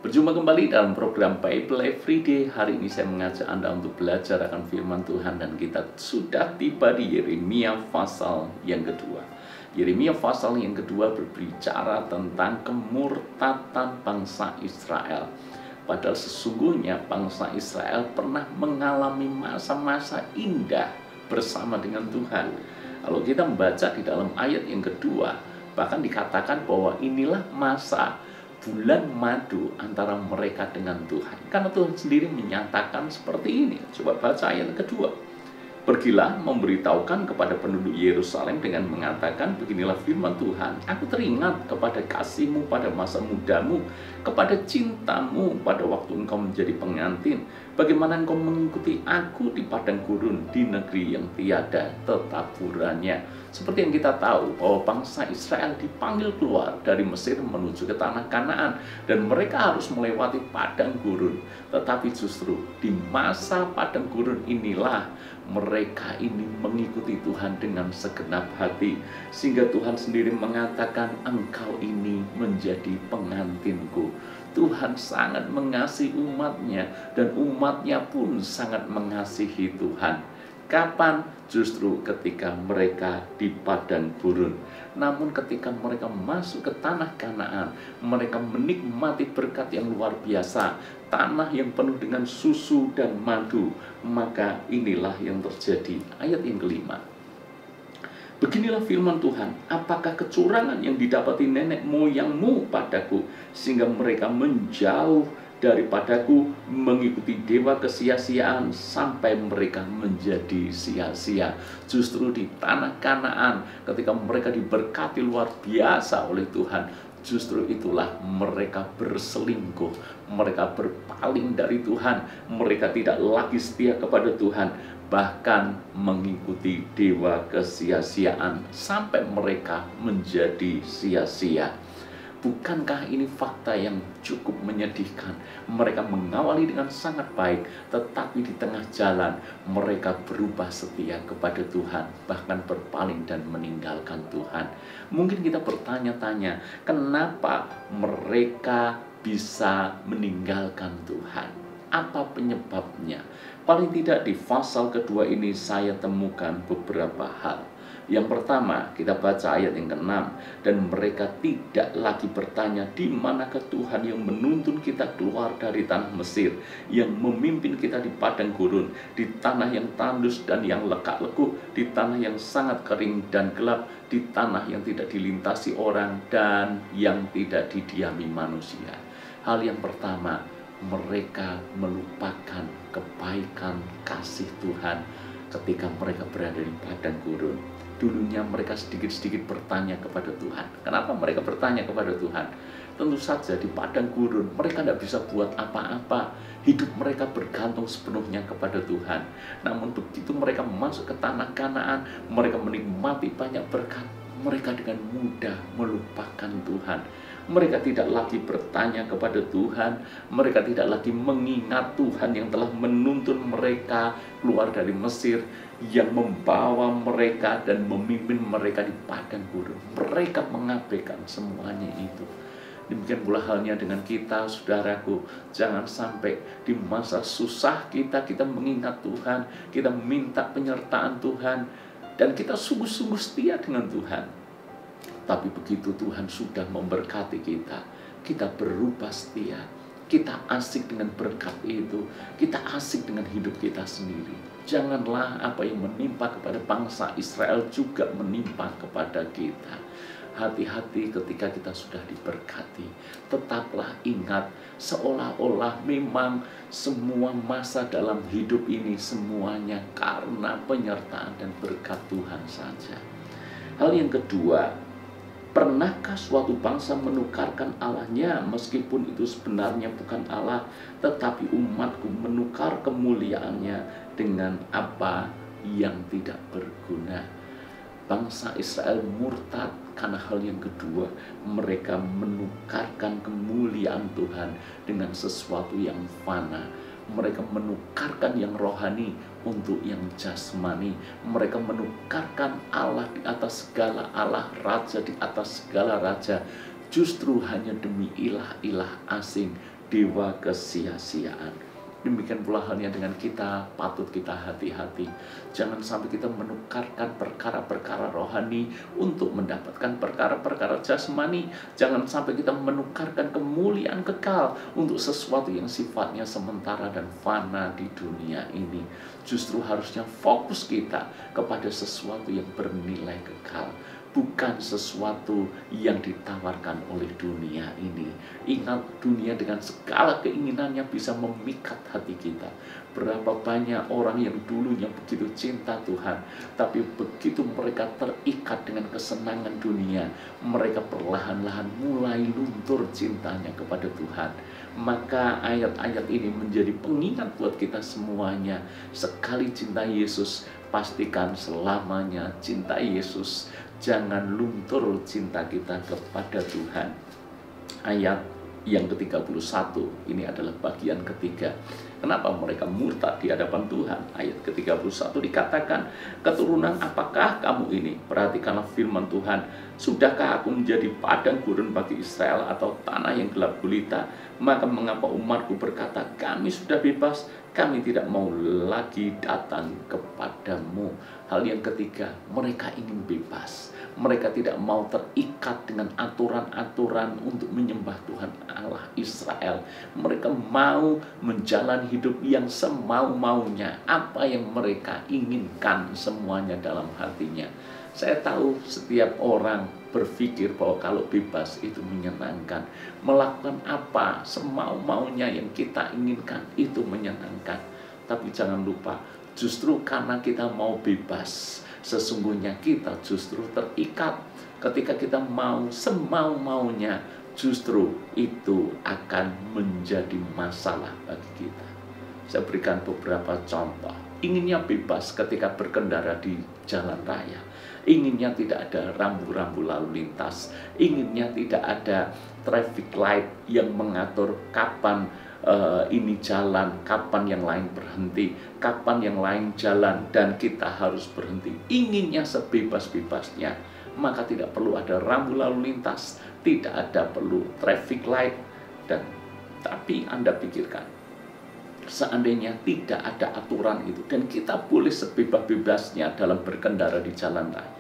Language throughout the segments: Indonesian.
Berjumpa kembali dalam program Bible Everyday. Hari ini saya mengajak Anda untuk belajar akan firman Tuhan, dan kita sudah tiba di Yeremia pasal yang kedua. Yeremia pasal yang kedua berbicara tentang kemurtatan bangsa Israel. Padahal sesungguhnya bangsa Israel pernah mengalami masa-masa indah bersama dengan Tuhan. Kalau kita membaca di dalam ayat yang kedua, bahkan dikatakan bahwa inilah masa bulan madu antara mereka dengan Tuhan. Karena Tuhan sendiri menyatakan seperti ini. Coba baca ayat kedua. Pergilah memberitahukan kepada penduduk Yerusalem dengan mengatakan, beginilah firman Tuhan, aku teringat kepada kasihmu pada masa mudamu, kepada cintamu pada waktu engkau menjadi pengantin, bagaimana engkau mengikuti aku di padang gurun, di negeri yang tiada tetapurannya. Seperti yang kita tahu bahwa bangsa Israel dipanggil keluar dari Mesir menuju ke tanah Kanaan, dan mereka harus melewati padang gurun. Tetapi justru di masa padang gurun inilah mereka ini mengikuti Tuhan dengan segenap hati, sehingga Tuhan sendiri mengatakan, engkau ini menjadi pengantinku. Tuhan sangat mengasihi umatnya, dan umatnya pun sangat mengasihi Tuhan. Kapan? Justru ketika mereka di padang gurun. Namun ketika mereka masuk ke tanah Kanaan, mereka menikmati berkat yang luar biasa, tanah yang penuh dengan susu dan madu. Maka inilah yang terjadi. Ayat yang kelima. Beginilah firman Tuhan, apakah kecurangan yang didapati nenek moyangmu padaku, sehingga mereka menjauh daripadaku, mengikuti dewa kesia-siaan sampai mereka menjadi sia-sia. Justru di tanah Kanaan, ketika mereka diberkati luar biasa oleh Tuhan, justru itulah mereka berselingkuh, mereka berpaling dari Tuhan, mereka tidak lagi setia kepada Tuhan, bahkan mengikuti dewa kesia-siaan sampai mereka menjadi sia-sia. Bukankah ini fakta yang cukup menyedihkan? Mereka mengawali dengan sangat baik, tetapi di tengah jalan mereka berubah setia kepada Tuhan, bahkan berpaling dan meninggalkan Tuhan. Mungkin kita bertanya-tanya, kenapa mereka bisa meninggalkan Tuhan? Apa penyebabnya? Paling tidak di pasal kedua ini saya temukan beberapa hal. Yang pertama, kita baca ayat yang ke-6. Dan mereka tidak lagi bertanya, di manakah Tuhan yang menuntun kita keluar dari tanah Mesir, yang memimpin kita di padang gurun, di tanah yang tandus dan yang lekak-lekuk, di tanah yang sangat kering dan gelap, di tanah yang tidak dilintasi orang dan yang tidak didiami manusia. Hal yang pertama, mereka melupakan kebaikan kasih Tuhan ketika mereka berada di padang gurun. Dulunya mereka sedikit-sedikit bertanya kepada Tuhan. Kenapa mereka bertanya kepada Tuhan? Tentu saja di padang gurun mereka tidak bisa buat apa-apa. Hidup mereka bergantung sepenuhnya kepada Tuhan. Namun begitu mereka masuk ke tanah Kanaan, mereka menikmati banyak berkat, mereka dengan mudah melupakan Tuhan. Mereka tidak lagi bertanya kepada Tuhan. Mereka tidak lagi mengingat Tuhan yang telah menuntun mereka keluar dari Mesir, yang membawa mereka dan memimpin mereka di padang gurun. Mereka mengabaikan semuanya itu. Demikian pula halnya dengan kita, saudaraku. Jangan sampai di masa susah kita mengingat Tuhan, kita minta penyertaan Tuhan, dan kita sungguh-sungguh setia dengan Tuhan. Tapi begitu Tuhan sudah memberkati kita, kita berubah setia, kita asik dengan berkat itu, kita asik dengan hidup kita sendiri. Janganlah apa yang menimpa kepada bangsa Israel juga menimpa kepada kita. Hati-hati ketika kita sudah diberkati. Tetaplah ingat, seolah-olah memang semua masa dalam hidup ini semuanya karena penyertaan dan berkat Tuhan saja. Hal yang kedua, pernahkah suatu bangsa menukarkan Allahnya, meskipun itu sebenarnya bukan Allah, tetapi umatku menukar kemuliaannya dengan apa yang tidak berguna? Bangsa Israel murtad karena hal yang kedua, mereka menukarkan kemuliaan Tuhan dengan sesuatu yang fana. Mereka menukarkan yang rohani untuk yang jasmani. Mereka menukarkan Allah di atas segala Allah, Raja di atas segala raja, justru hanya demi ilah-ilah asing, dewa kesia-siaan. Demikian pula halnya dengan kita, patut kita hati-hati. Jangan sampai kita menukarkan perkara-perkara rohani untuk mendapatkan perkara-perkara jasmani. Jangan sampai kita menukarkan kemuliaan kekal untuk sesuatu yang sifatnya sementara dan fana di dunia ini. Justru harusnya fokus kita kepada sesuatu yang bernilai kekal, bukan sesuatu yang ditawarkan oleh dunia ini. Ingat, dunia dengan segala keinginannya bisa memikat hati kita. Berapa banyak orang yang dulunya begitu cinta Tuhan, tapi begitu mereka terikat dengan kesenangan dunia, mereka perlahan-lahan mulai luntur cintanya kepada Tuhan. Maka ayat-ayat ini menjadi pengingat buat kita semuanya. Sekali cinta Yesus, pastikan selamanya cinta Yesus. Jangan luntur cinta kita kepada Tuhan. Ayat yang ke-31, ini adalah bagian ketiga. Kenapa mereka murtad di hadapan Tuhan? Ayat ke-31 dikatakan, keturunan apakah kamu ini? Perhatikanlah firman Tuhan. Sudahkah aku menjadi padang gurun bagi Israel atau tanah yang gelap gulita? Maka mengapa umatku berkata, kami sudah bebas, kami tidak mau lagi datang kepadamu. Hal yang ketiga, mereka ingin bebas. Mereka tidak mau terikat dengan aturan-aturan untuk menyembah Tuhan Allah Israel. Mereka mau menjalani hidup yang semau-maunya, apa yang mereka inginkan semuanya dalam hatinya. Saya tahu setiap orang berpikir bahwa kalau bebas itu menyenangkan. Melakukan apa semau-maunya yang kita inginkan itu menyenangkan. Tapi jangan lupa, justru karena kita mau bebas, sesungguhnya kita justru terikat. Ketika kita mau semau-maunya, justru itu akan menjadi masalah bagi kita. Saya berikan beberapa contoh. Inginnya bebas ketika berkendara di jalan raya. Inginnya tidak ada rambu-rambu lalu lintas. Inginnya tidak ada traffic light yang mengatur kapan ini jalan, kapan yang lain berhenti, kapan yang lain jalan, dan kita harus berhenti. Inginnya sebebas-bebasnya, maka tidak perlu ada rambu lalu lintas, tidak ada perlu traffic light. Tapi Anda pikirkan, seandainya tidak ada aturan itu dan kita boleh sebebas-bebasnya dalam berkendara di jalan raya,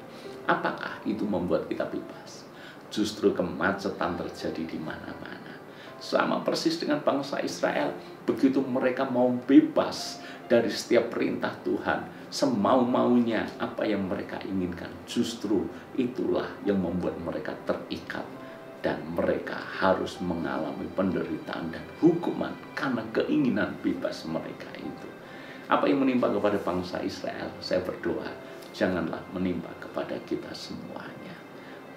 apakah itu membuat kita bebas? Justru kemacetan terjadi di mana-mana. Sama persis dengan bangsa Israel, begitu mereka mau bebas dari setiap perintah Tuhan, semau-maunya apa yang mereka inginkan, justru itulah yang membuat mereka terikat. Dan mereka harus mengalami penderitaan dan hukuman karena keinginan bebas mereka itu. Apa yang menimpa kepada bangsa Israel, saya berdoa, janganlah menimpa kepada kita semuanya.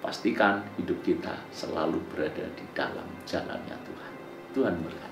Pastikan hidup kita selalu berada di dalam jalannya Tuhan. Tuhan berkati.